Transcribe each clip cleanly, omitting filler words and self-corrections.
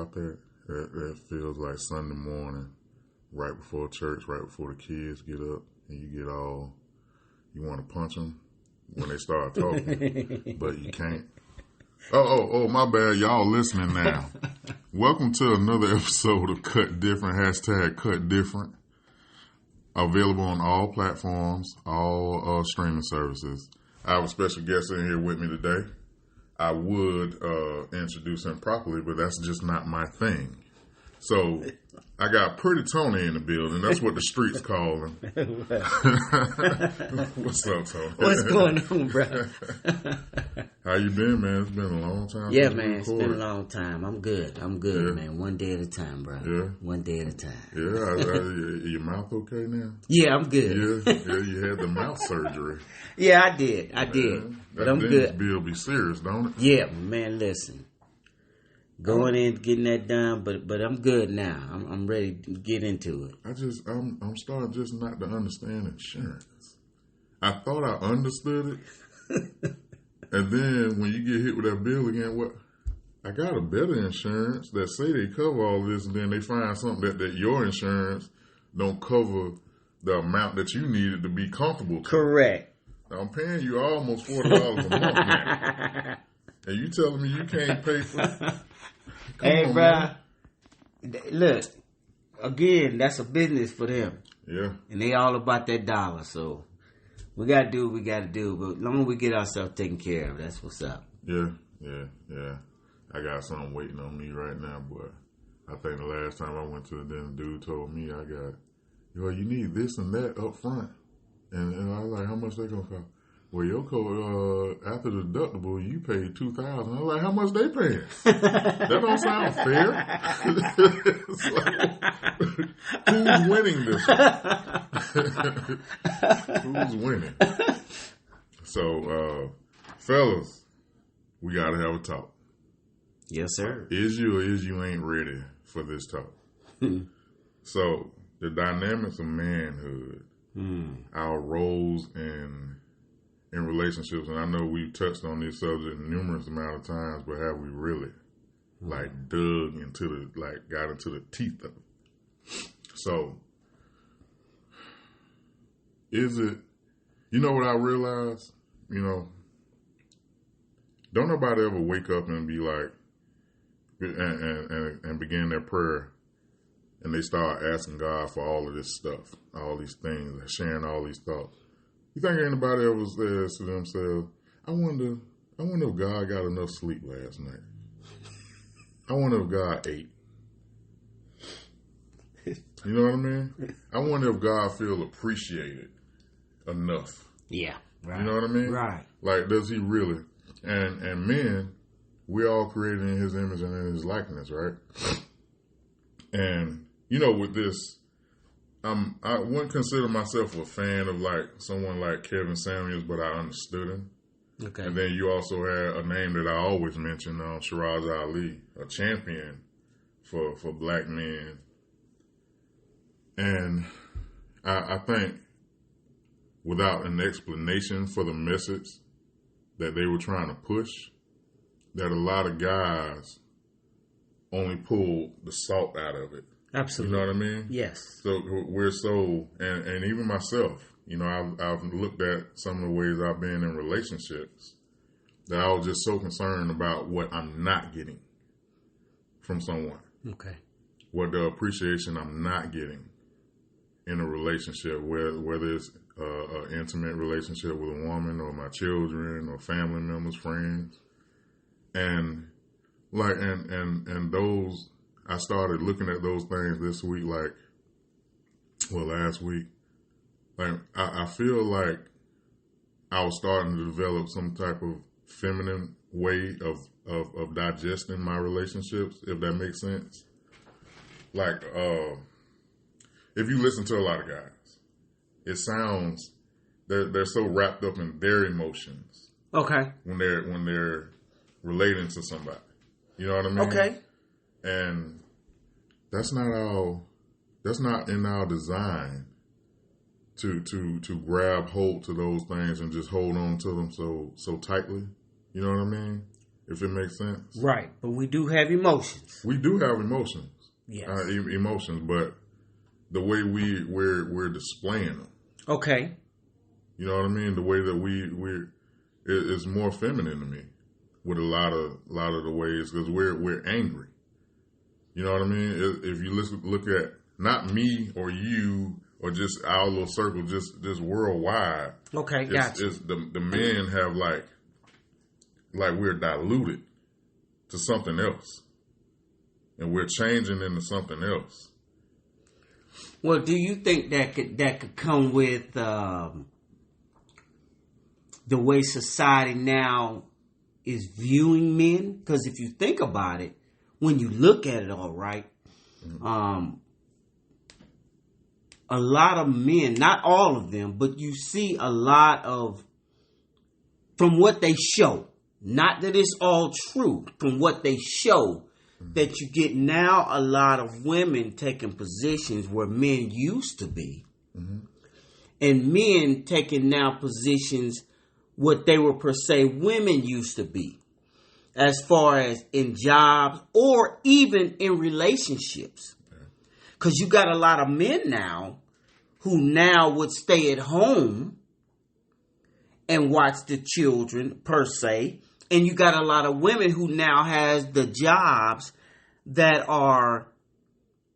about that? That feels like Sunday morning, right before church, right before the kids get up, and you want to punch them when they start talking, but you can't. Oh, my bad. Y'all listening now. Welcome to another episode of Cut Different, hashtag Cut Different. Available on all platforms, all streaming services. I have a special guest in here with me today. I would introduce him properly, but that's just not my thing. So I got Pretty Tony in the building. That's what the streets call him. What's up, Tony? What's going on, bro? How you been, man? It's been a long time. Yeah, man. It's been a long time. I'm good, yeah. Man. One day at a time, bro. Yeah. One day at a time. Yeah. Your mouth okay now? Yeah, I'm good. Yeah. You had the mouth surgery. Yeah, I did. But I'm good. Bill be serious, don't it? Yeah, man. Listen, going in, getting that done, but I'm good now. I'm ready to get into it. I'm starting just not to understand insurance. I thought I understood it. And then when you get hit with that bill again, what? I got a better insurance that say they cover all this, and then they find something that your insurance don't cover the amount that you needed to be comfortable to. Correct. Now, I'm paying you almost $40 a month now. And you telling me you can't pay for it? Hey, bro. Look, again, that's a business for them. Yeah. And they all about that dollar, so we got to do what we got to do, but as long as we get ourselves taken care of, that's what's up. Yeah. I got something waiting on me right now, boy. I think the last time I went to the dentist, dude told me you need this and that up front. And I was like, how much they going to cost? Well, your code, after the deductible, you paid $2,000. I was like, how much they paying? That don't sound fair. Like, who's winning this one? Who's winning? So, fellas, we got to have a talk. Yes, sir. Is you ain't ready for this talk? So, the dynamics of manhood, our roles in relationships, and I know we've touched on this subject numerous amount of times, but have we really got into the teeth of it? So, is it, you know what I realized? Don't nobody ever wake up and be like, and begin their prayer, and they start asking God for all of this stuff, all these things, sharing all these thoughts. You think anybody ever says to themselves, I wonder if God got enough sleep last night. I wonder if God ate. You know what I mean? I wonder if God feel appreciated enough. Yeah. Right. You know what I mean? Right. Like, does he really? And men, we're all created in his image and in his likeness, right? And, with this, I wouldn't consider myself a fan of like someone like Kevin Samuels, but I understood him. Okay. And then you also had a name that I always mention, Shiraz Ali, a champion for black men. And I think without an explanation for the message that they were trying to push, that a lot of guys only pull the salt out of it. Absolutely. You know what I mean? Yes. So we're and even myself, I've looked at some of the ways I've been in relationships that I was just so concerned about what I'm not getting from someone. Okay. What the appreciation I'm not getting in a relationship, whether it's an intimate relationship with a woman or my children or family members, friends. And like, and those, I started looking at those things this week, last week. Like, I feel like I was starting to develop some type of feminine way of digesting my relationships, if that makes sense. Like, if you listen to a lot of guys, it sounds, they're so wrapped up in their emotions. Okay. When they're relating to somebody. You know what I mean? Okay. And that's not in our design to grab hold to those things and just hold on to them so tightly. You know what I mean? if it makes sense. Right, but we do have emotions. We do have emotions. Yes. Emotions, but the way we're displaying them. Okay. You know what I mean? The way that it's more feminine to me with a lot of the ways, because we're angry. You know what I mean? If you look at not me or you or just our little circle, just worldwide. Okay, gotcha. It's the men have like we're diluted to something else, and we're changing into something else. Well, do you think that could come with the way society now is viewing men? Because if you think about it, when you look at it all right, a lot of men, not all of them, but you see a lot of, from what they show, not that it's all true, from what they show, that you get now a lot of women taking positions where men used to be, and men taking now positions what they were per se women used to be, as far as in jobs or even in relationships. Because you got a lot of men now who now would stay at home and watch the children per se. And you got a lot of women who now has the jobs that are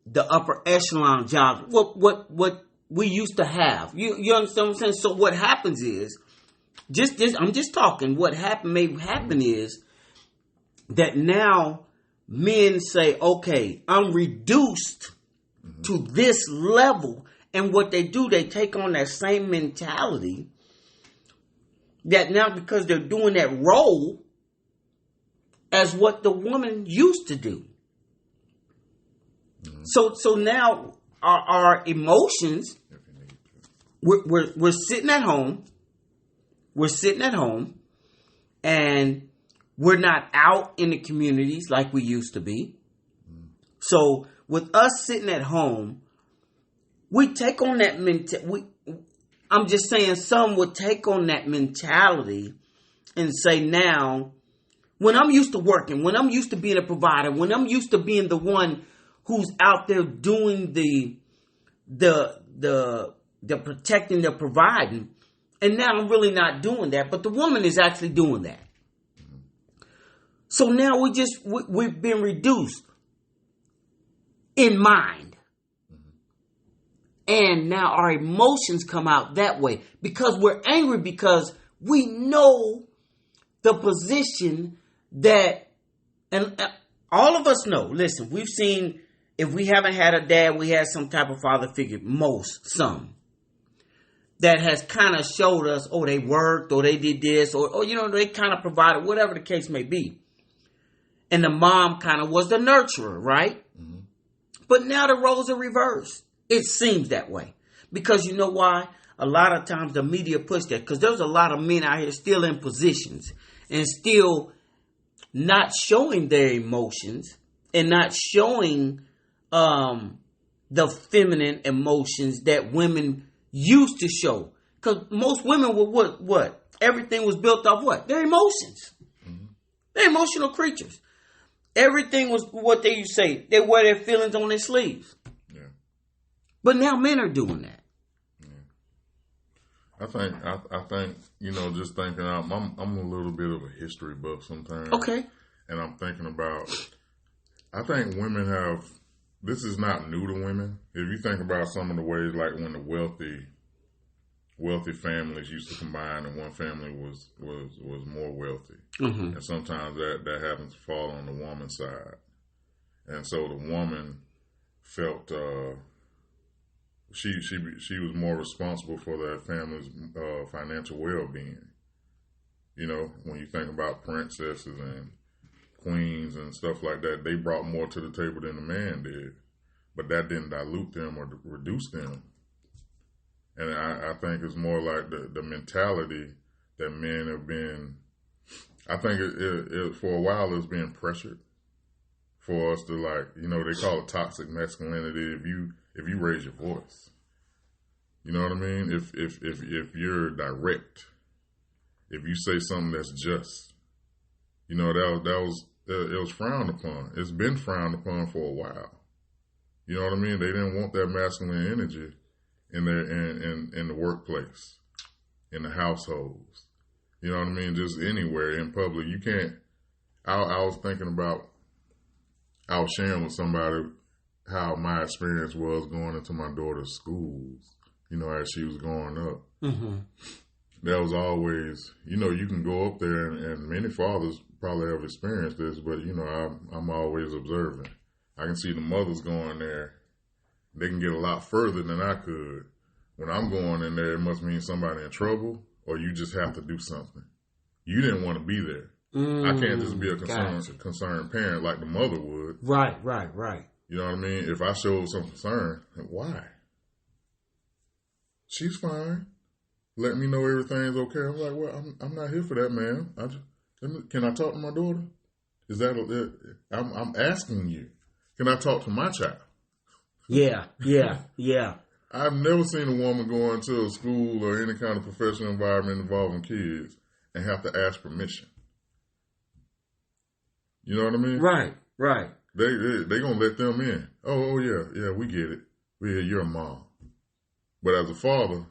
the upper echelon jobs. What we used to have. You understand what I'm saying? So what happens is, I'm just talking, what may happen is that now men say, okay, I'm reduced to this level. And what they do, they take on that same mentality that now, because they're doing that role as what the woman used to do. So now our emotions, we're sitting at home. We're sitting at home and we're not out in the communities like we used to be. So with us sitting at home, we take on that mentality. I'm just saying, some would take on that mentality and say, now, when I'm used to working, when I'm used to being a provider, when I'm used to being the one who's out there doing the protecting, the providing, and now I'm really not doing that, but the woman is actually doing that. So now we've been reduced in mind. And now our emotions come out that way because we're angry, because we know the position that, and all of us know, listen, we've seen, if we haven't had a dad, we had some type of father figure, some, that has kind of showed us, oh, they worked, or they did this, or they kind of provided, whatever the case may be. And the mom kind of was the nurturer, right? Mm-hmm. But now the roles are reversed. It seems that way. Because you know why? A lot of times the media push that. Because there's a lot of men out here still in positions and still not showing their emotions and not showing the feminine emotions that women used to show. Because most women were what? Everything was built off what? Their emotions. Mm-hmm. They're emotional creatures. Everything was what they used to say. They wear their feelings on their sleeves. Yeah. But now men are doing that. Yeah. I think just thinking out, I'm a little bit of a history buff sometimes. Okay. And I'm thinking about, I think women have, this is not new to women. If you think about some of the ways, like when the wealthy families used to combine and one family was more wealthy. Mm-hmm. And sometimes that happens to fall on the woman's side. And so the woman felt she was more responsible for that family's financial well-being. When you think about princesses and queens and stuff like that, they brought more to the table than the man did. But that didn't dilute them or reduce them. And I think it's more like the mentality that men have been, I think it for a while it's been pressured for us to, like, they call it toxic masculinity if you raise your voice. You know what I mean? If you're direct, if you say something that's just, You know, it was frowned upon. It's been frowned upon for a while. You know what I mean? They didn't want that masculine energy in the workplace, in the households. You know what I mean? Just anywhere in public. You can't. I was thinking about. I was sharing with somebody how my experience was going into my daughter's schools. You know, as she was growing up. Mm-hmm. That was always, you know, you can go up there and many fathers probably have experienced this, but, you know, I'm always observing. I can see the mothers going there. They can get a lot further than I could. When I'm going in there, it must mean somebody in trouble or you just have to do something. You didn't want to be there. I can't just be a concerned parent like the mother would. Right. You know what I mean? If I showed some concern, why? She's fine. Let me know everything's okay. I'm like, well, I'm not here for that, man. Can I talk to my daughter? Is that I'm asking you. Can I talk to my child? Yeah. I've never seen a woman go into a school or any kind of professional environment involving kids and have to ask permission. You know what I mean? Right. They gonna let them in. Oh yeah, we get it. You're a mom. But as a father,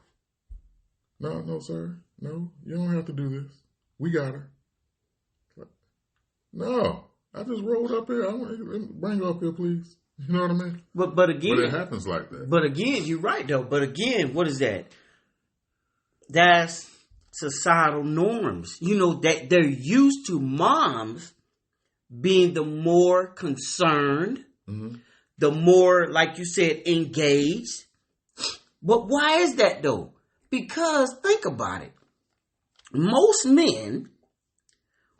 no, sir. No, you don't have to do this. We got her. No, I just rolled up here. Bring her up here, please. You know what I mean? But again, it happens like that. But again, you're right though. But again, what is that? That's societal norms. You know that they're used to moms being the more concerned, mm-hmm. the more, like you said, engaged. But why is that though? Because think about it. Most men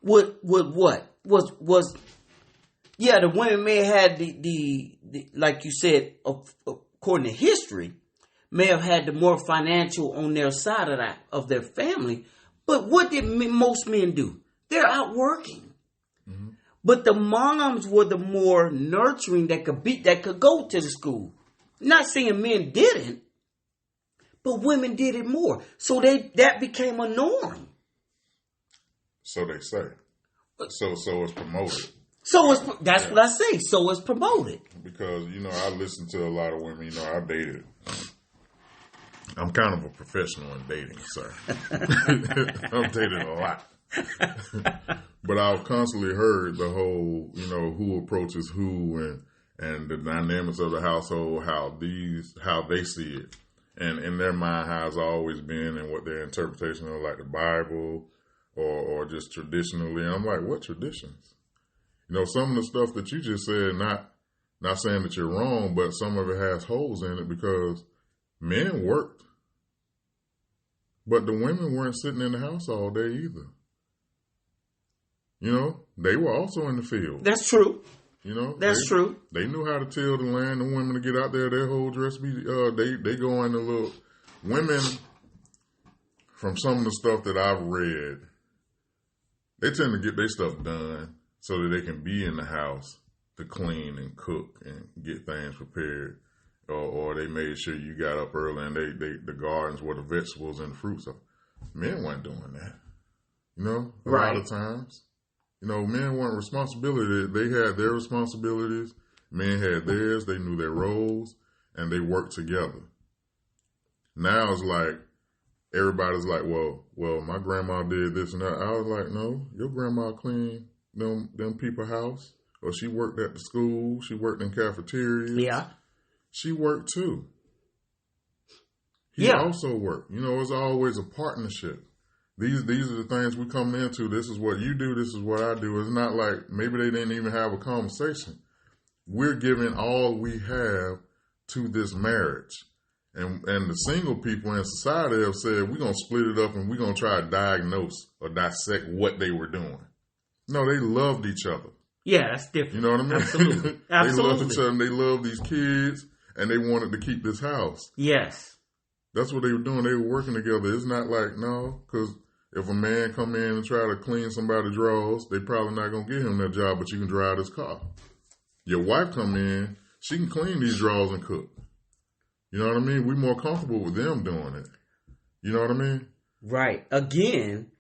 would what was the women may have had the like you said, according to history, may have had the more financial on their side of their family. But what did most men do? They're out working. Mm-hmm. But the moms were the more nurturing that could go to the school. Not saying men didn't, but women did it more. So that became a norm. So they say. So it's promoted. That's what I say. So it's promoted. Because, you know, I listen to a lot of women. You know, I dated. I'm kind of a professional in dating, sir. I've dated a lot. But I've constantly heard the whole, you know, who approaches who and the dynamics of the household, how they see it. And in their mind, how it's always been and what their interpretation of like the Bible or just traditionally. And I'm like, what traditions? You know, some of the stuff that you just said, not saying that you're wrong, but some of it has holes in it because men worked. But the women weren't sitting in the house all day either. You know, they were also in the field. That's true. You know, that's true. They knew how to till the land. The women to get out there, their whole dress be they go in a little. Women, from some of the stuff that I've read, they tend to get their stuff done so that they can be in the house to clean and cook and get things prepared. Or they made sure you got up early and the gardens where the vegetables and the fruits are. Men weren't doing that. You know, a lot of times. You know, men weren't responsibility. They had their responsibilities. Men had theirs. They knew their roles, and they worked together. Now it's like everybody's like, well, my grandma did this and that. I was like, no, your grandma cleaned them people's house, or she worked at the school. She worked in cafeterias. Yeah, she worked too. He also worked. You know, it's always a partnership. These are the things we come into. This is what you do. This is what I do. It's not like maybe they didn't even have a conversation. We're giving all we have to this marriage. And the single people in society have said, we're going to split it up and we're going to try to diagnose or dissect what they were doing. No, they loved each other. Yeah, that's different. You know what I mean? Absolutely. They loved each other and they loved these kids and they wanted to keep this house. Yes. That's what they were doing. They were working together. It's not like, no, because if a man come in and try to clean somebody's drawers, they probably not going to give him that job, but you can drive his car. Your wife come in, she can clean these drawers and cook. You know what I mean? We're more comfortable with them doing it. You know what I mean? Right. Again,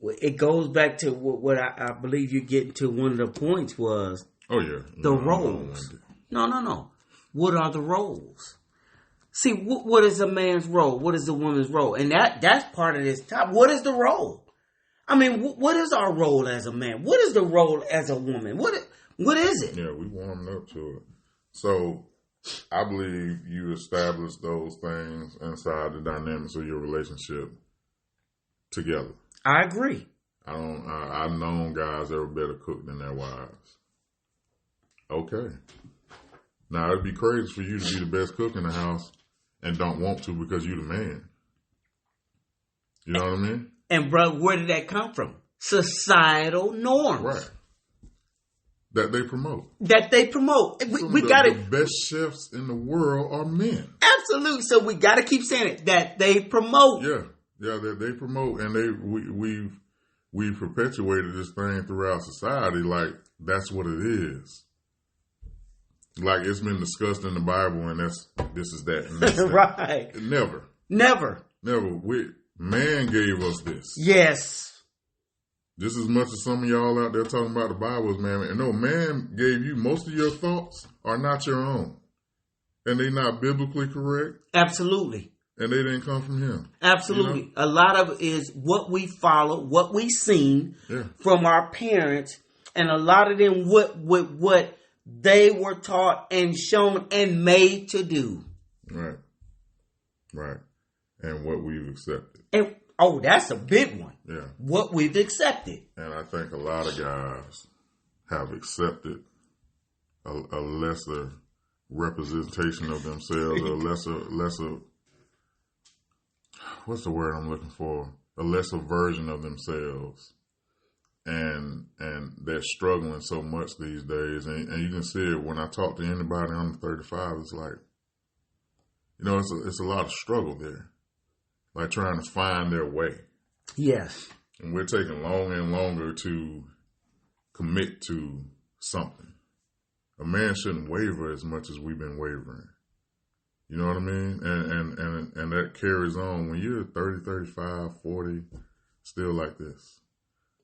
it goes back to what I believe you're getting to. One of the points was the roles. No. What are the roles? See, what is a man's role? What is a woman's role? And that's part of this topic. What is the role? I mean, what is our role as a man? What is the role as a woman? What is it? Yeah, we warmed up to it. So I believe you establish those things inside the dynamics of your relationship together. I agree. I've known guys that are better cooked than their wives. Okay. Now it'd be crazy for you to be the best cook in the house and don't want to because you're the man. You know what I mean? And bro, where did that come from? Societal norms. Right. That they promote. We got The best chefs in the world are men. Absolutely. So we got to keep saying it. That they promote. Yeah. That they promote, and we've perpetuated this thing throughout society. Like that's what it is. Like it's been discussed in the Bible, and this is that. And that's that. Right. Never. Man gave us this. Yes. Just as much as some of y'all out there talking about the Bible is man. And no, man gave you most of your thoughts are not your own. And they're not biblically correct. Absolutely. And they didn't come from him. Absolutely. You know? A lot of it is what we follow, what we seen from our parents, and a lot of them what they were taught and shown and made to do. Right. And what we've accepted. And that's a big one. Yeah. What we've accepted. And I think a lot of guys have accepted a lesser representation of themselves, a lesser, what's the word I'm looking for? A lesser version of themselves. And they're struggling so much these days. And you can see it when I talk to anybody under 35, it's like, it's a lot of struggle there. Like trying to find their way. Yes. And we're taking longer and longer to commit to something. A man shouldn't waver as much as we've been wavering. You know what I mean? And that carries on when you're 30, 35, 40, still like this.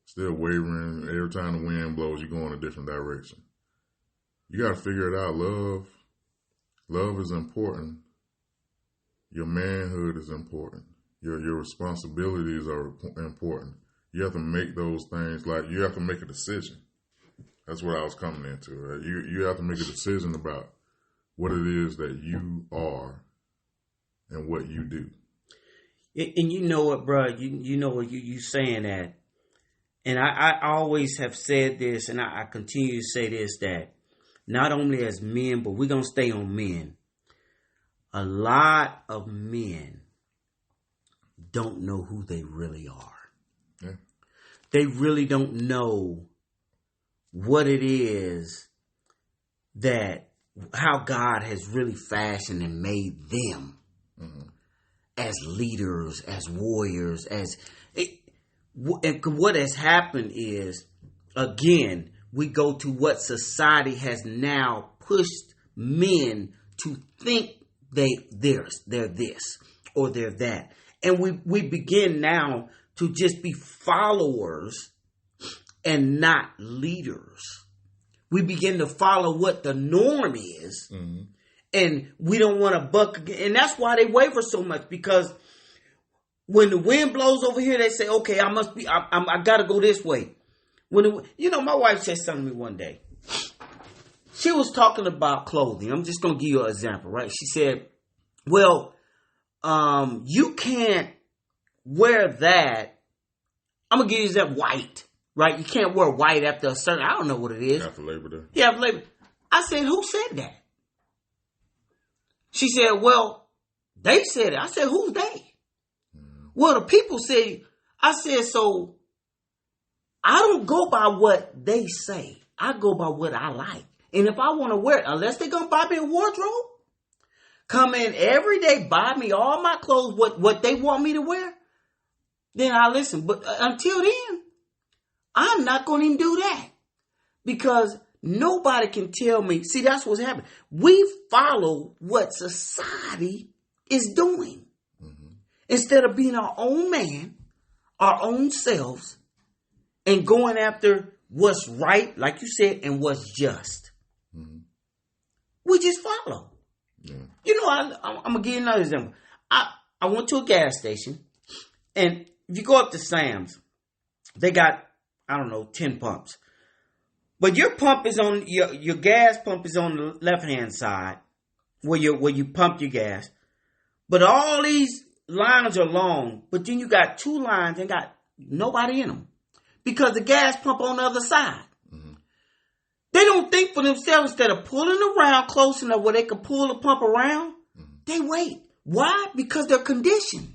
Still wavering. Every time the wind blows, you go in a different direction. You got to figure it out. Love is important. Your manhood is important. Your responsibilities are important. You have to make those things, like you have to make a decision. That's what I was coming into. Right? You have to make a decision about what it is that you are and what you do. And you know what, bro? You know what you saying that. And I always have said this, and I continue to say this, that not only as men, but we're going to stay on men. A lot of men don't know who they really are. Yeah. They really don't know what it is how God has really fashioned and made them as leaders, as warriors, and what has happened is, again, we go to what society has now pushed men to think they're this or they're that. And we begin now to just be followers and not leaders. We begin to follow what the norm is. Mm-hmm. And we don't want to buck again. And that's why they waver so much, because when the wind blows over here, they say, okay, I got to go this way. My wife said something to me one day. She was talking about clothing. I'm just going to give you an example, right? She said, well, you can't wear that. I'm going to give you that white, right? You can't wear white after a certain, I don't know what it is. After Labor Day. Yeah, after Labor Day. I said, who said that? She said, well, they said it. I said, who's they? Well, the people say, I said, so I don't go by what they say. I go by what I like. And if I want to wear it, unless they're going to buy me a wardrobe, come in every day, buy me all my clothes, what they want me to wear, then I listen. But until then, I'm not going to even do that. Because nobody can tell me. See, that's what's happening. We follow what society is doing. Mm-hmm. Instead of being our own man, our own selves, and going after what's right, like you said, and what's just. Mm-hmm. We just follow. Yeah. You know, I'm going to give you another example. I went to a gas station, and if you go up to Sam's, they got, 10 pumps. But your pump is on, your gas pump is on the left-hand side, where you pump your gas. But all these lines are long, but then you got 2 lines and got nobody in them. Because the gas pump on the other side. Mm-hmm. They don't think for themselves. Instead of pulling around close enough where they can pull the pump around, they wait. Why? Because they're conditioned.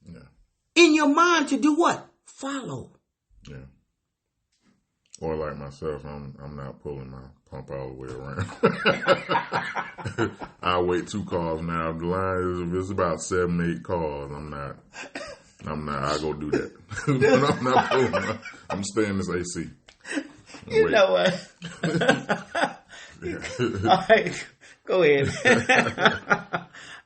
Yeah. In your mind to do what? Follow. Yeah. Or like myself, I'm not pulling my pump all the way around. I wait 2 cars now. The line is, if it's about 7, 8 cars, I'm not. I go do that. I'm not pulling. I'm staying this AC. You know what? All right, go ahead.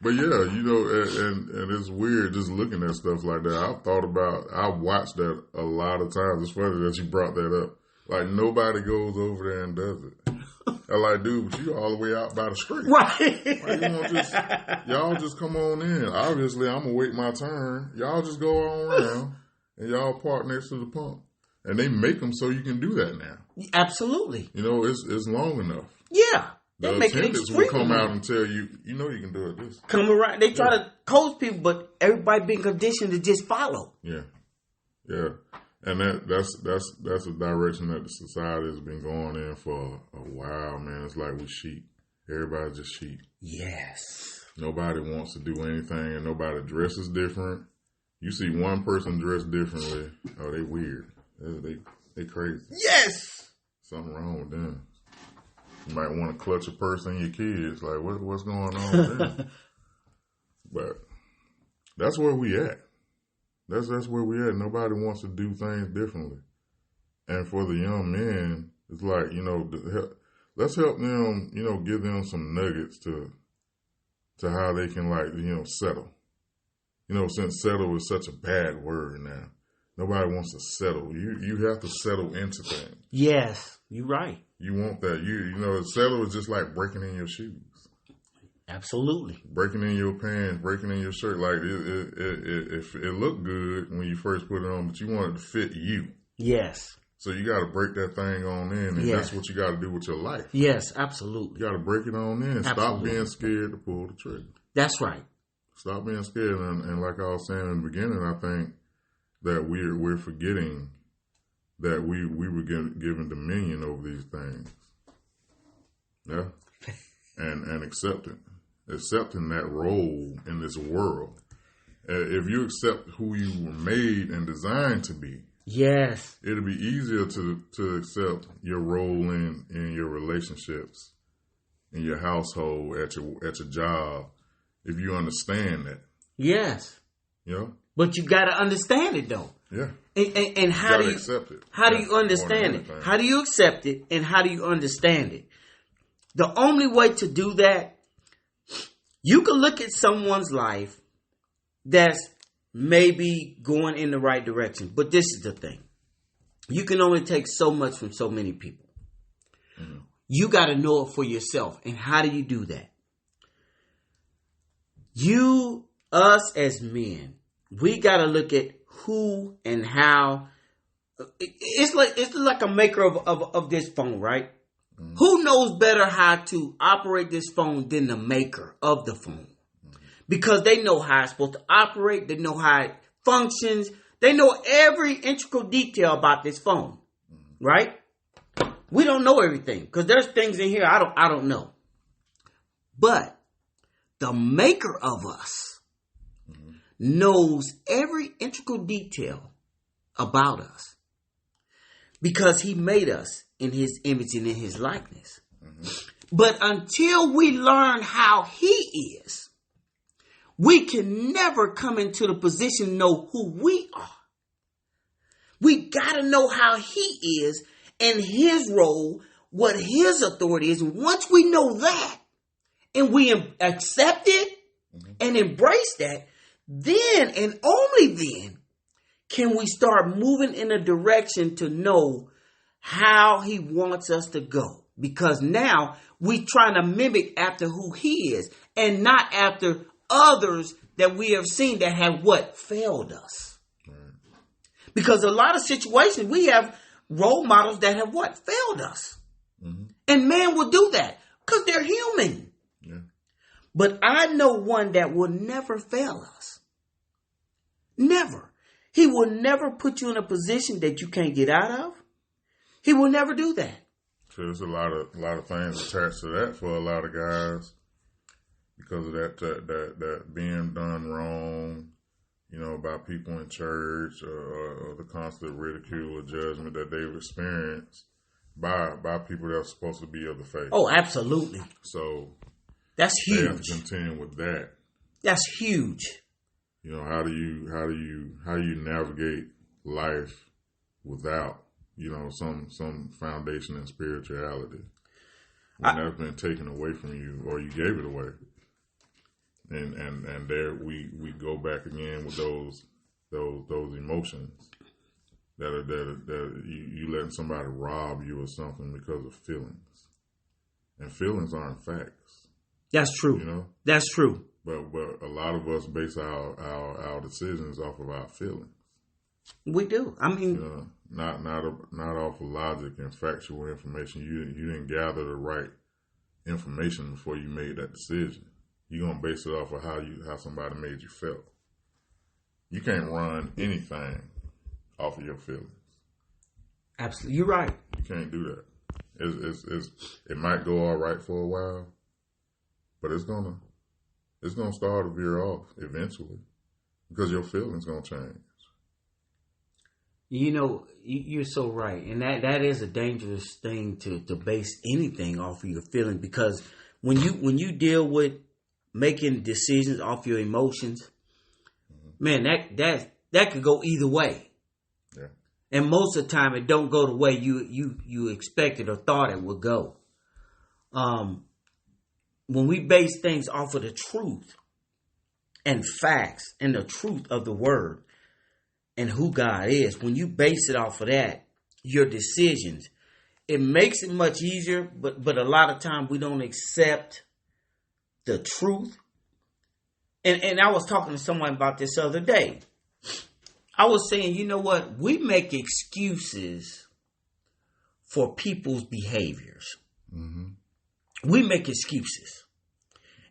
But yeah, and it's weird just looking at stuff like that. I've watched that a lot of times. It's funny that you brought that up. Like, nobody goes over there and does it. I'm like, dude, but you all the way out by the street. Right. Like, y'all just come on in. Obviously, I'm going to wait my turn. Y'all just go on around, and y'all park next to the pump. And they make them so you can do that now. Absolutely. It's long enough. Yeah. The attendants will come out and tell you, you can do it this. Come around. They try to coach people, but everybody being conditioned to just follow. Yeah. Yeah. And that's a direction that the society has been going in for a while, man. It's like we sheep. Everybody's just sheep. Yes. Nobody wants to do anything, and nobody dresses different. You see one person dressed differently, oh, they weird. They crazy. Yes. Something wrong with them. You might want to clutch a purse in your kids. Like, what's going on with them? But that's where we at. That's where we at. Nobody wants to do things differently. And for the young men, it's like, let's help them, give them some nuggets to how they can, settle. Since settle is such a bad word now. Nobody wants to settle. You have to settle into things. Yes, you're right. You want that. Settle is just like breaking in your shoes. Absolutely. Breaking in your pants, breaking in your shirt. Like, it looked good when you first put it on, but you want it to fit you. Yes. So you got to break that thing on in, and that's what you got to do with your life. Yes, absolutely. You got to break it on in. Absolutely. Stop being scared to pull the trigger. That's right. Stop being scared. And like I was saying in the beginning, I think that we're forgetting that we were given dominion over these things. Yeah. And accepting that role in this world. If you accept who you were made and designed to be, yes, it'll be easier to accept your role in your relationships, in your household, at your job, if you understand that. Yes. But you got to understand it, though. Yeah. And how do you accept it? How do you understand it? How do you accept it, and how do you understand it? The only way to do that, you can look at someone's life that's maybe going in the right direction. But this is the thing. You can only take so much from so many people. Mm-hmm. You got to know it for yourself. And how do you do that? Us as men, we got to look at who and how. It's like a maker of this phone, right? Mm-hmm. Who knows better how to operate this phone than the maker of the phone? Mm-hmm. Because they know how it's supposed to operate. They know how it functions. They know every integral detail about this phone, mm-hmm. right? We don't know everything because there's things in here I don't know. But the maker of us mm-hmm. knows every integral detail about us because he made us in his image and in his likeness. Mm-hmm. But until we learn how he is, we can never come into the position to know who we are. We got to know how he is and his role, what his authority is. And once we know that and we accept it mm-hmm. and embrace that, then and only then can we start moving in a direction to know how he wants us to go? Because now we trying to mimic after who he is and not after others that we have seen that have what? Failed us. Right. Because a lot of situations we have role models that have what? Failed us. Mm-hmm. And man will do that because they're human. Yeah. But I know one that will never fail us. Never. He will never put you in a position that you can't get out of. He will never do that. So there's a lot of things attached to that for a lot of guys because of that being done wrong, you know, by people in church or the constant ridicule or judgment that they've experienced by people that are supposed to be of the faith. Oh, absolutely. So that's huge. They have to contend with that. That's huge. You know, how do you navigate life without, you know, some foundation in spirituality when that's been taken away from you or you gave it away, and there we go back again with those emotions that you letting somebody rob you of something because of feelings, and feelings aren't facts. That's true. You know, that's true. But a lot of us base our decisions off of our feelings. We do. I mean, you know, not off of logic and factual information. You didn't gather the right information before you made that decision. You're gonna base it off of how somebody made you feel. You can't run anything off of your feelings. Absolutely, you're right. You can't do that. It might go all right for a while, but it's gonna start to veer off eventually because your feelings gonna change. You know, you're so right. And that is a dangerous thing to base anything off of your feelings, because when you deal with making decisions off your emotions, man, that could go either way. Yeah. And most of the time it don't go the way you expected or thought it would go. When we base things off of the truth and facts and the truth of the word and who God is, when you base it off of that, your decisions, it makes it much easier, but a lot of times we don't accept the truth. And I was talking to someone about this the other day. I was saying, you know what? We make excuses for people's behaviors. Mm-hmm. We make excuses.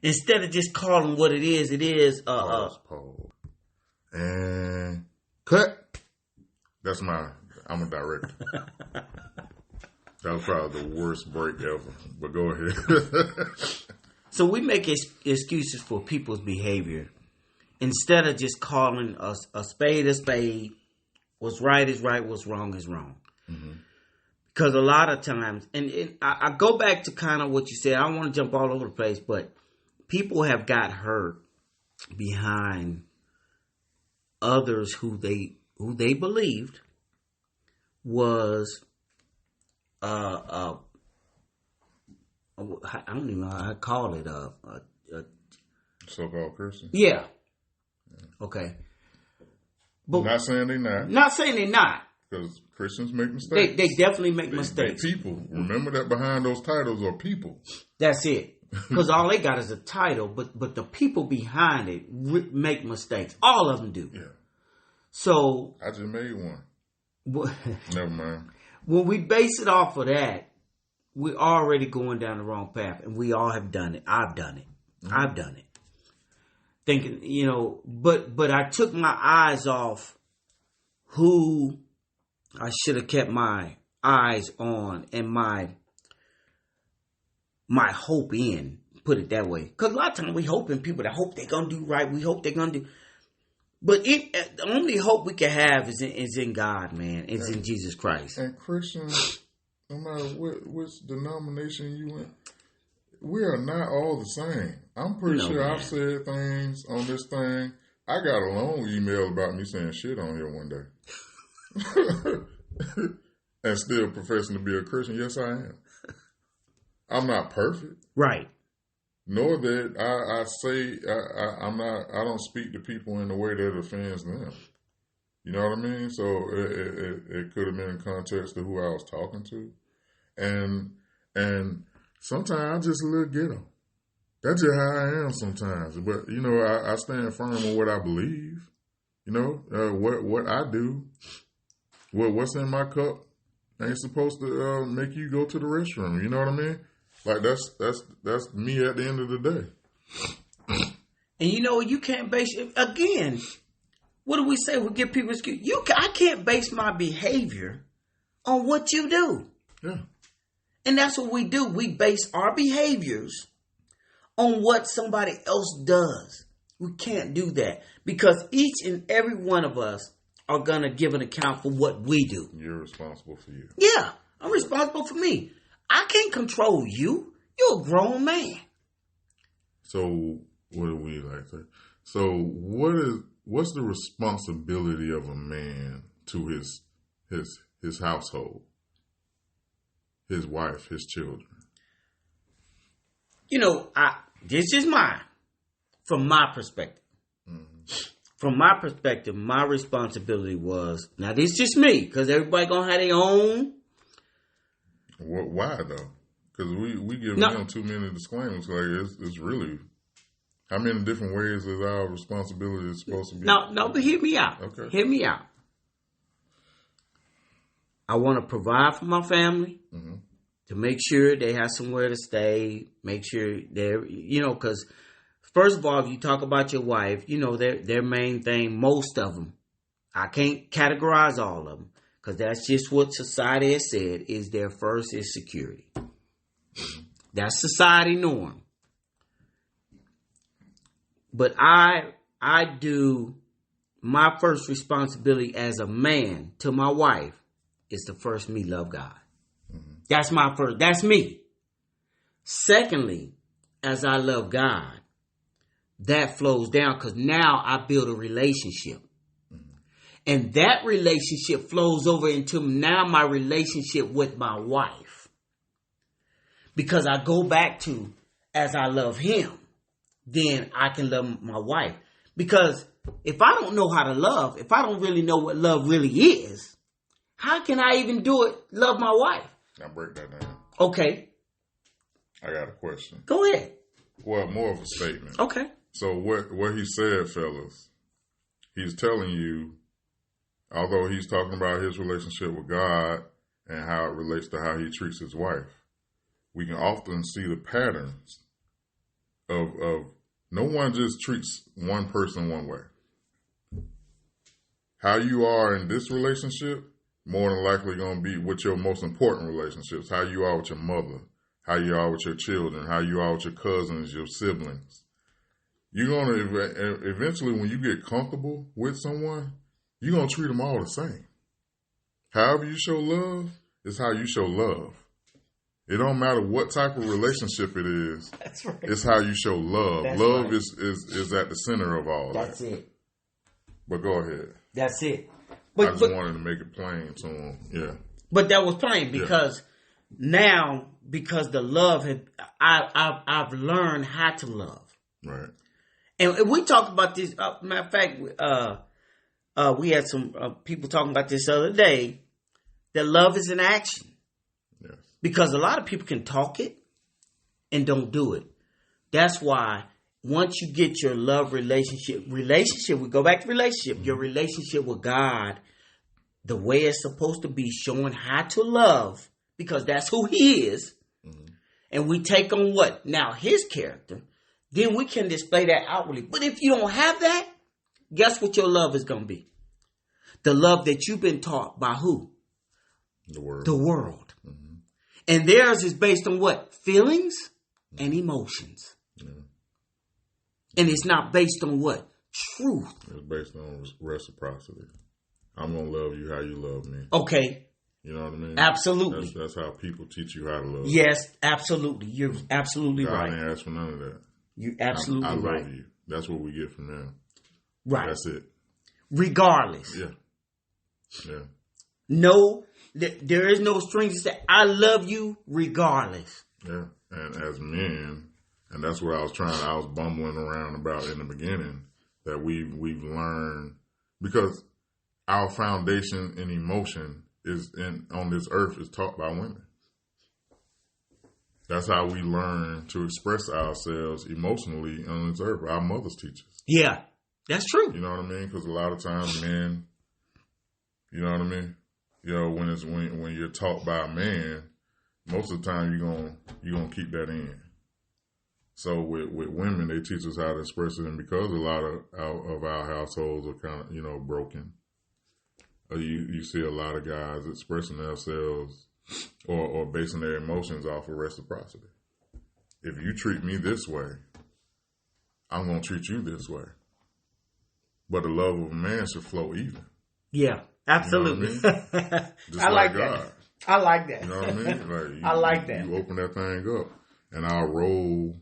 Instead of just calling what it is, pause. And cut. I'm a director. That was probably the worst break ever. But go ahead. So we make excuses for people's behavior instead of just calling a spade. What's right is right, what's wrong is wrong. Mm-hmm. Because a lot of times, and I go back to kind of what you said, I don't want to jump all over the place, but people have got hurt behind others who they believed was I don't even know how I call it a so-called Christian. Yeah. Okay. But not saying they're not. Not saying they're not. Because Christians make mistakes. They definitely make mistakes. They people. Remember that behind those titles are people. That's it. Because all they got is a title, but the people behind it make mistakes. All of them do. Yeah. So I just made one. Never mind. When we base it off of that, we're already going down the wrong path, and we all have done it. I've done it. Mm-hmm. I've done it. Thinking, you know, but I took my eyes off who I should have kept my eyes on and my hope in, put it that way. Because a lot of times we hope in people that hope they're going to do right. We hope they're going to do. But the only hope we can have is in God, man. It's in Jesus Christ. And Christians, no matter which denomination you in, we are not all the same. I'm pretty sure man. I've said things on this thing. I got a long email about me saying shit on here one day. And still professing to be a Christian. Yes, I am. I'm not perfect. Right. Nor that I say I don't speak to people in a way that offends them. You know what I mean? So it could have been in context to who I was talking to. And sometimes I just a little ghetto. That's just how I am sometimes. But, I stand firm on what I believe. What I do. What's in my cup ain't supposed to make you go to the restroom. You know what I mean? Like, that's me at the end of the day. And you can't base it, again, what do we say? We give people excuse. I can't base my behavior on what you do. Yeah. And that's what we do. We base our behaviors on what somebody else does. We can't do that because each and every one of us are going to give an account for what we do. You're responsible for you. Yeah, I'm responsible for me. I can't control you. You're a grown man. So what do we like to say? So what's the responsibility of a man to his household, his wife, his children? This is mine, from my perspective. Mm-hmm. From my perspective, my responsibility was, now this is just me, because everybody gonna have their own. Why though? Because we give them too many disclaimers. Like it's really, how many different ways is our responsibility supposed to be? No, but hear me out. Okay. Hear me out. I want to provide for my family. Mm-hmm. To make sure they have somewhere to stay, make sure they're, because first of all, if you talk about your wife, their main thing, most of them, I can't categorize all of them, because that's just what society has said, is their first is security. That's society norm. But I do, my first responsibility as a man to my wife is to first me love God. That's my first. That's me. Secondly, as I love God, that flows down because now I build a relationship. Mm-hmm. And that relationship flows over into now my relationship with my wife. Because I go back to, as I love him, then I can love my wife. Because if I don't know how to love, if I don't really know what love really is, how can I even love my wife? Now break that down. Okay. I got a question. Go ahead. Well, more of a statement. Okay. So what he said, fellas, he's telling you, although he's talking about his relationship with God and how it relates to how he treats his wife, we can often see the patterns of no one just treats one person one way. How you are in this relationship, more than likely going to be with your most important relationships. How you are with your mother, how you are with your children, how you are with your cousins, your siblings. You're going to, eventually when you get comfortable with someone, you're going to treat them all the same. However you show love is how you show love. It don't matter what type of relationship it is. That's right. It's how you show love. That's love right. is at the center of all That's that. That's it. But go ahead. That's it. I just wanted to make it plain to him. Yeah. But that was plain because now, because the love I've learned how to love. Right. And we talked about this. Matter of fact, we had some people talking about this the other day. That love is an action. Yes. Because a lot of people can talk it and don't do it. That's why once you get your love relationship, we go back to relationship, your relationship with God, the way it's supposed to be, showing how to love, because that's who he is. Mm-hmm. And we take on what? Now his character. Then we can display that outwardly. But if you don't have that, guess what your love is going to be? The love that you've been taught by who? The world. The world. Mm-hmm. And theirs is based on what? Feelings and emotions. Yeah. And it's not based on what? Truth. It's based on reciprocity. I'm going to love you how you love me. Okay. You know what I mean? Absolutely. That's how people teach you how to love. Yes, absolutely. You're absolutely God right. God didn't ask for none of that. You're absolutely right. I love you. That's what we get from them. Right. That's it. Regardless. Yeah. Yeah. No, there is no strings to say, I love you regardless. Yeah. And as men, and that's what I was bumbling around about in the beginning, that we've learned, because our foundation in emotion on this earth is taught by women. That's how we learn to express ourselves emotionally on this earth. Our mothers teach us. Yeah, that's true. You know what I mean? Because a lot of times men, you know what I mean? You know, when you're taught by a man, most of the time you're gonna keep that in. So with women, they teach us how to express it, and because a lot of our households are kind of, you know, broken, you see a lot of guys expressing themselves or basing their emotions off of reciprocity. If you treat me this way, I'm gonna treat you this way. But the love of a man should flow even. Yeah, absolutely. You know what I mean? Just I like God. that. I like that. You know what I mean? Like I like that. You open that thing up, and our role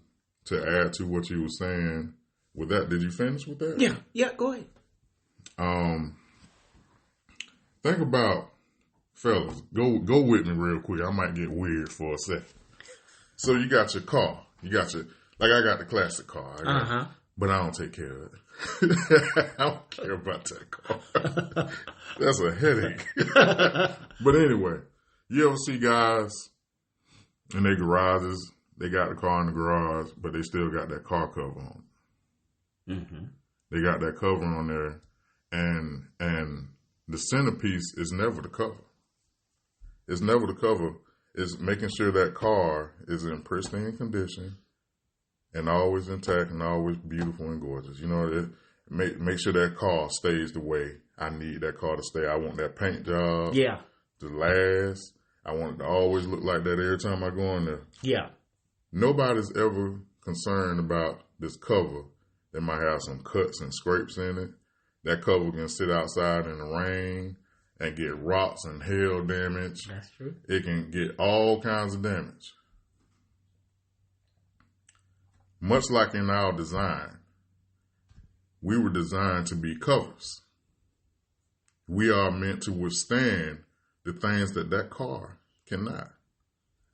to add to what you were saying with that. Did you finish with that? Yeah. Go ahead. Think about, fellas. Go with me real quick. I might get weird for a second. So you got your car. I got the classic car. But I don't take care of it. I don't care about that car. That's a headache. But anyway, you ever see guys in their garages? They got the car in the garage, but they still got that car cover on. Mm-hmm. They got that cover on there, and the centerpiece is never the cover. It's never the cover. It's making sure that car is in pristine condition and always intact and always beautiful and gorgeous. You know, make sure that car stays the way I need that car to stay. I want that paint job to last. I want it to always look like that every time I go in there. Yeah. Nobody's ever concerned about this cover that might have some cuts and scrapes in it. That cover can sit outside in the rain and get rocks and hail damage. That's true. It can get all kinds of damage. Much like in our design, we were designed to be covers. We are meant to withstand the things that car cannot.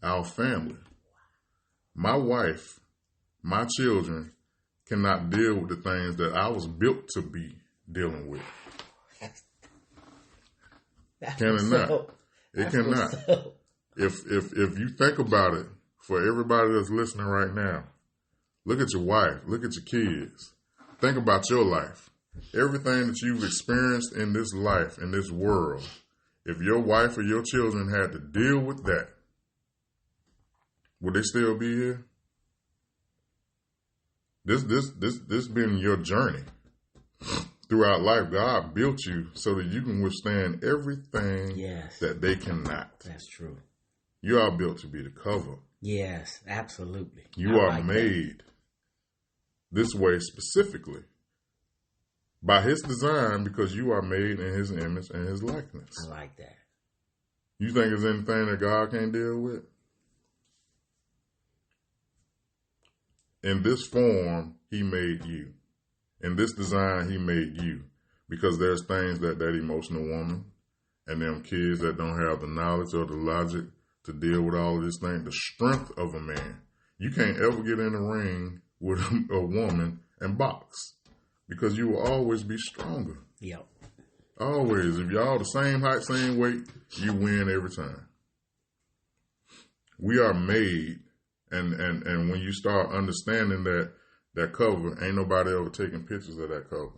Our family, my wife, my children cannot deal with the things that I was built to be dealing with. Can it not? It cannot. If you think about it, for everybody that's listening right now, look at your wife, look at your kids. Think about your life. Everything that you've experienced in this life, in this world, if your wife or your children had to deal with that, would they still be here? This been your journey throughout life. God built you so that you can withstand everything that they cannot. That's true. You are built to be the cover. Yes, absolutely. You are made this way specifically by His design, because you are made in His image and His likeness. I like that. You think there's anything that God can't deal with? In this form, He made you. In this design, He made you. Because there's things that emotional woman and them kids that don't have the knowledge or the logic to deal with all of this thing, the strength of a man. You can't ever get in the ring with a woman and box, because you will always be stronger. Yep. Always. If y'all the same height, same weight, you win every time. We are made, and when you start understanding that cover, ain't nobody ever taking pictures of that cover.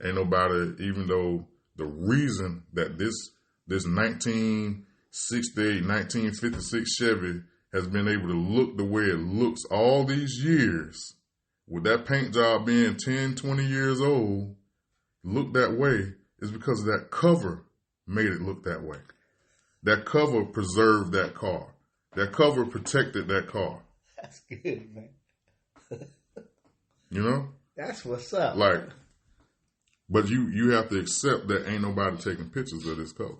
Ain't nobody, even though the reason that this 1968, 1956 Chevy has been able to look the way it looks all these years, with that paint job being 10, 20 years old, look that way, is because that cover made it look that way. That cover preserved that car. That cover protected that car. That's good, man. You know? That's what's up. Like, but you have to accept that ain't nobody taking pictures of this cover.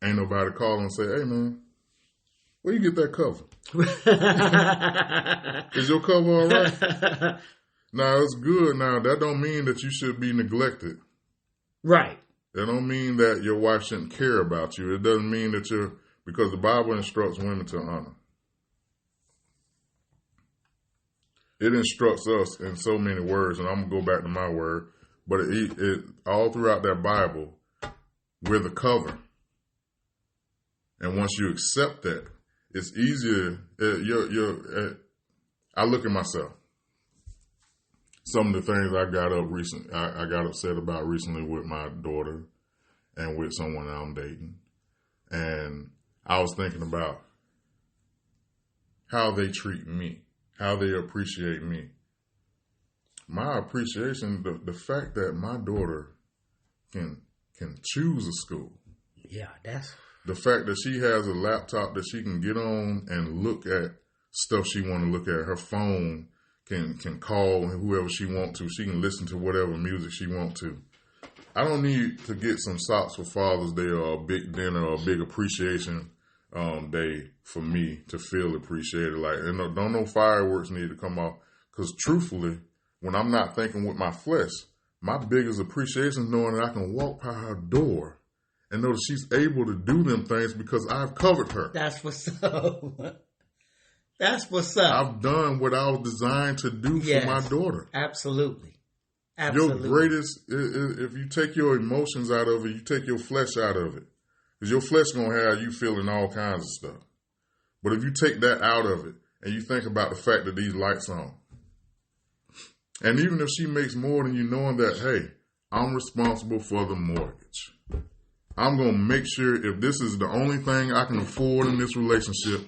Ain't nobody calling and say, hey, man, where you get that cover? Is your cover all right? Now, it's good. Now, that don't mean that you should be neglected. Right. That don't mean that your wife shouldn't care about you. It doesn't mean that because the Bible instructs women to honor. It instructs us in so many words, and I'm going to go back to my word. But it all throughout that Bible, we're the cover. And once you accept that, it's easier. I look at myself. Some of the things I got upset about recently with my daughter and with someone I'm dating. And I was thinking about how they treat me, how they appreciate me. My appreciation, the fact that my daughter can choose a school. Yeah, that's... The fact that she has a laptop that she can get on and look at stuff she want to look at. Her phone can call whoever she want to. She can listen to whatever music she want to. I don't need to get some socks for Father's Day or a big dinner or a big appreciation day for me to feel appreciated. Like, don't no fireworks need to come off. Because truthfully, when I'm not thinking with my flesh, my biggest appreciation is knowing that I can walk by her door and know that she's able to do them things because I've covered her. That's what's up. That's what's up. I've done what I was designed to do for my daughter. Absolutely. Your greatest, if you take your emotions out of it, you take your flesh out of it. Because your flesh going to have you feeling all kinds of stuff. But if you take that out of it and you think about the fact that these lights on, and even if she makes more than you, knowing that, hey, I'm responsible for the mortgage. I'm going to make sure if this is the only thing I can afford in this relationship,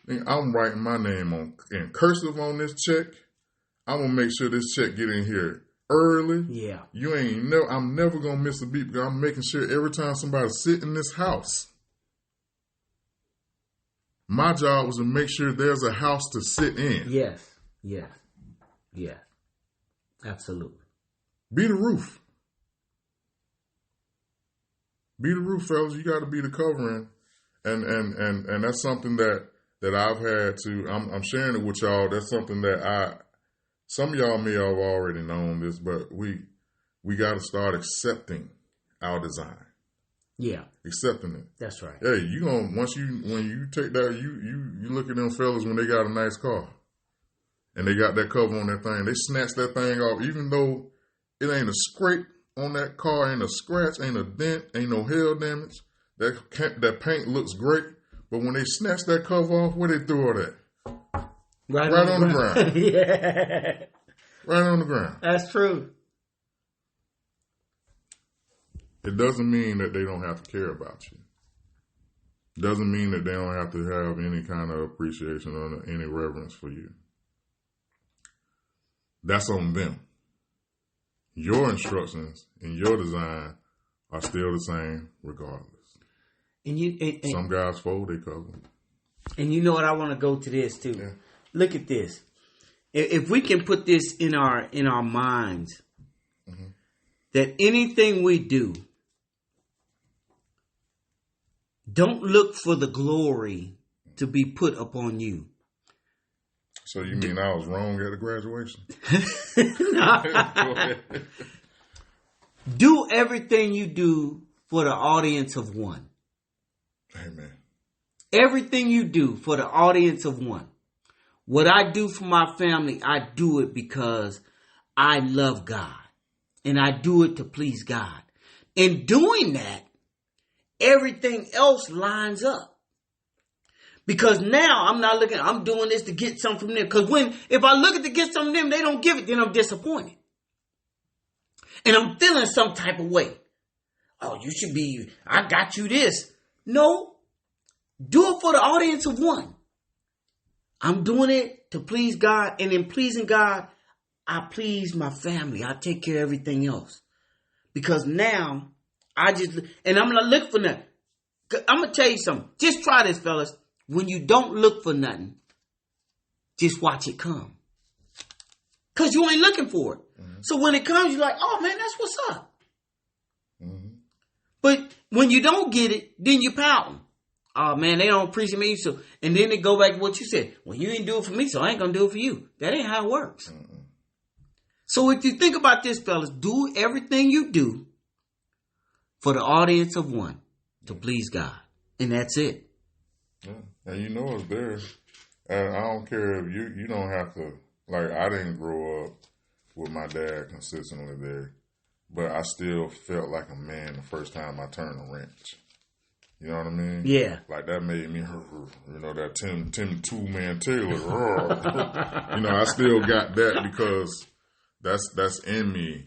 then I'm writing my name in cursive on this check. I'm going to make sure this check get in here early. Yeah. I'm never going to miss a beat because I'm making sure every time somebody sit in this house, my job was to make sure there's a house to sit in. Yes. Absolutely. Be the roof. Be the roof, fellas. You got to be the covering. And that's something that I've had to, I'm sharing it with y'all. That's something that some of y'all may have already known this, but we got to start accepting our design. Yeah. Accepting it. That's right. Hey, when you take that, you look at them fellas when they got a nice car and they got that cover on that thing, they snatch that thing off, even though it ain't a scrape on that car, ain't a scratch, ain't a dent, ain't no hail damage. That paint looks great, but when they snatch that cover off, where they throw it at? Right on the ground. Yeah. Right on the ground. That's true. It doesn't mean that they don't have to care about you. It doesn't mean that they don't have to have any kind of appreciation or any reverence for you. That's on them. Your instructions and your design are still the same regardless. And some guys fold, they cover. And you know what? I want to go to this too. Yeah. Look at this. If we can put this in our minds, that anything we do, don't look for the glory to be put upon you. So you mean I was wrong at the graduation? Do everything you do for the audience of one. Amen. Everything you do for the audience of one. What I do for my family, I do it because I love God. And I do it to please God. In doing that, everything else lines up. Because now I'm doing this to get something from them. Because if I look at to get something from them, they don't give it, then I'm disappointed. And I'm feeling some type of way. Oh, I got you this. No, do it for the audience of one. I'm doing it to please God. And in pleasing God, I please my family. I take care of everything else. Because now, I'm going to look for nothing. I'm going to tell you something. Just try this, fellas. When you don't look for nothing, just watch it come. Because you ain't looking for it. Mm-hmm. So when it comes, you're like, oh, man, that's what's up. Mm-hmm. But when you don't get it, then you pouting. Oh, man, they don't appreciate me. And then they go back to what you said. Well, you ain't do it for me, so I ain't going to do it for you. That ain't how it works. Mm-hmm. So if you think about this, fellas, do everything you do for the audience of one to please God. And that's it. Yeah. And you know it's there. And I don't care if you don't have to, like, I didn't grow up with my dad consistently there. But I still felt like a man the first time I turned a wrench. You know what I mean? Yeah. Like that made me, that Tim Two-Man Taylor. I still got that because that's in me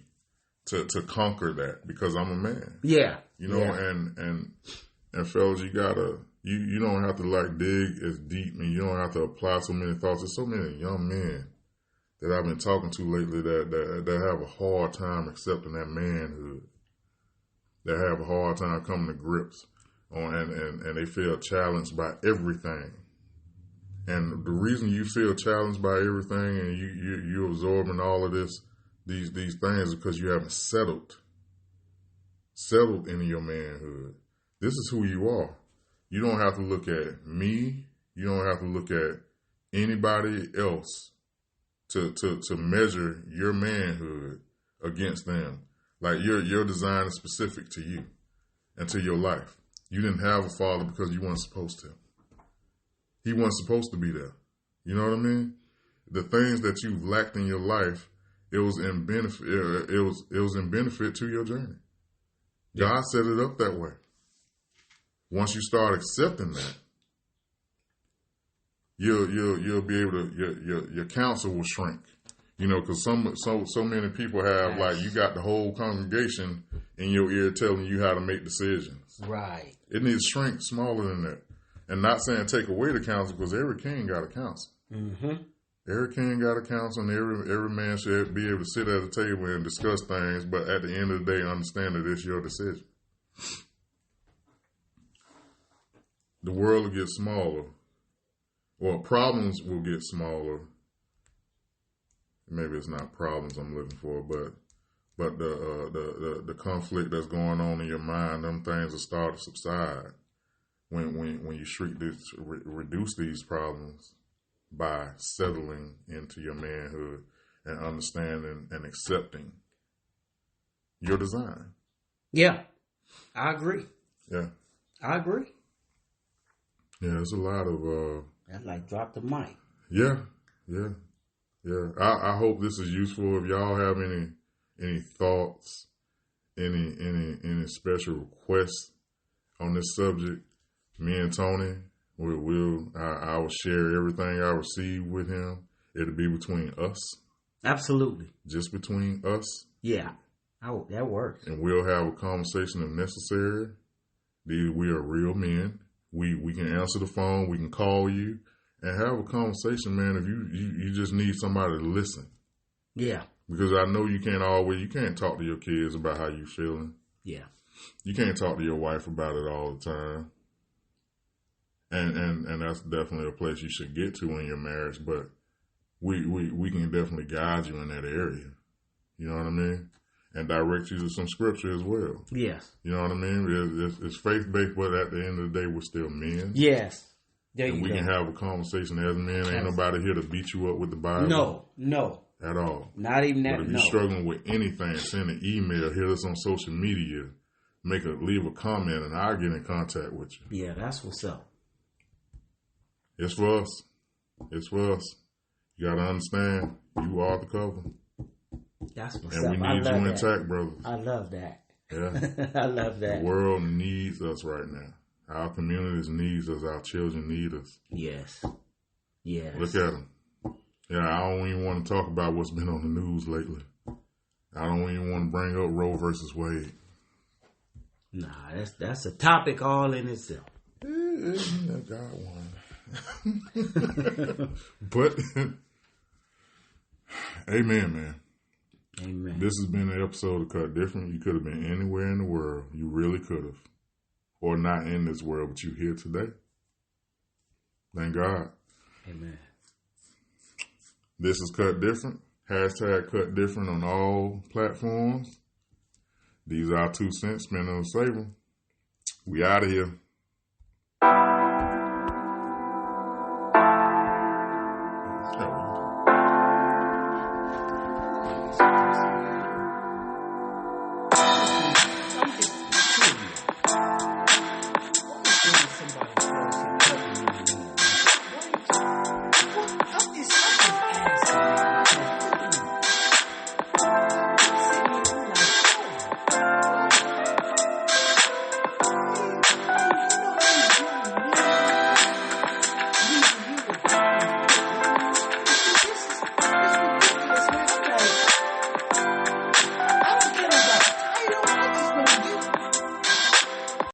to conquer that because I'm a man. Yeah. And fellas, you don't have to like dig as deep and you don't have to apply so many thoughts. There's so many young men that I've been talking to lately that have a hard time accepting that manhood. That have a hard time coming to grips on and they feel challenged by everything. And the reason you feel challenged by everything and you're absorbing all of these things is because you haven't settled into your manhood. This is who you are. You don't have to look at me. You don't have to look at anybody else to measure your manhood against them. Like your design is specific to you and to your life. You didn't have a father because you weren't supposed to. He wasn't supposed to be there. You know what I mean? The things that you lacked in your life, it was in benefit. It was in benefit to your journey. God set it up that way. Once you start accepting that, you'll be able to your counsel will shrink. Because so many people have like you got the whole congregation in your ear telling you how to make decisions. Right. It needs to shrink smaller than that. And not saying take away the counsel because every king got a counsel. Mm-hmm. Every king got a counsel, and every man should be able to sit at a table and discuss things. But at the end of the day, understand that it's your decision. The world will get smaller, or problems will get smaller. Maybe it's not problems I'm looking for, but the conflict that's going on in your mind, them things will start to subside when you reduce these problems by settling into your manhood and understanding and accepting your design. Yeah, I agree. Yeah, I agree. Yeah, there's a lot of That's like drop the mic. Yeah. I hope this is useful. If y'all have any thoughts, any special requests on this subject, me and Tony, I will share everything I receive with him. It'll be between us. Absolutely. Just between us. Yeah. That works. And we'll have a conversation if necessary. We are real men. We can answer the phone. We can call you and have a conversation, man. If you just need somebody to listen. Yeah. Because I know you can't talk to your kids about how you feeling. Yeah. You can't talk to your wife about it all the time. And that's definitely a place you should get to in your marriage. But we can definitely guide you in that area. You know what I mean? And direct you to some scripture as well. Yes. You know what I mean? It's faith-based, but at the end of the day, we're still men. Yes. We can have a conversation as men. Ain't nobody here to beat you up with the Bible. No. At all. Not even that, But if you're struggling with anything, send an email, hit us on social media, leave a comment, and I'll get in contact with you. Yeah, that's what's up. It's for us. It's for us. You got to understand, you are the cover. That's what's up. And we need you intact, brothers. I love that. Yeah. I love that. The world needs us right now. Our communities needs us. Our children need us. Yes. Yes. Look at them. Yeah, I don't even want to talk about what's been on the news lately. I don't even want to bring up Roe versus Wade. Nah, that's a topic all in itself. I got one. But, amen, man. Amen. This has been an episode of Cut Different. You could have been anywhere in the world. You really could have. Or not in this world, but you're here today. Thank God. Amen. This is Cut Different. Hashtag Cut Different on all platforms. These are our 2 cents. Spend on saving. We out of here.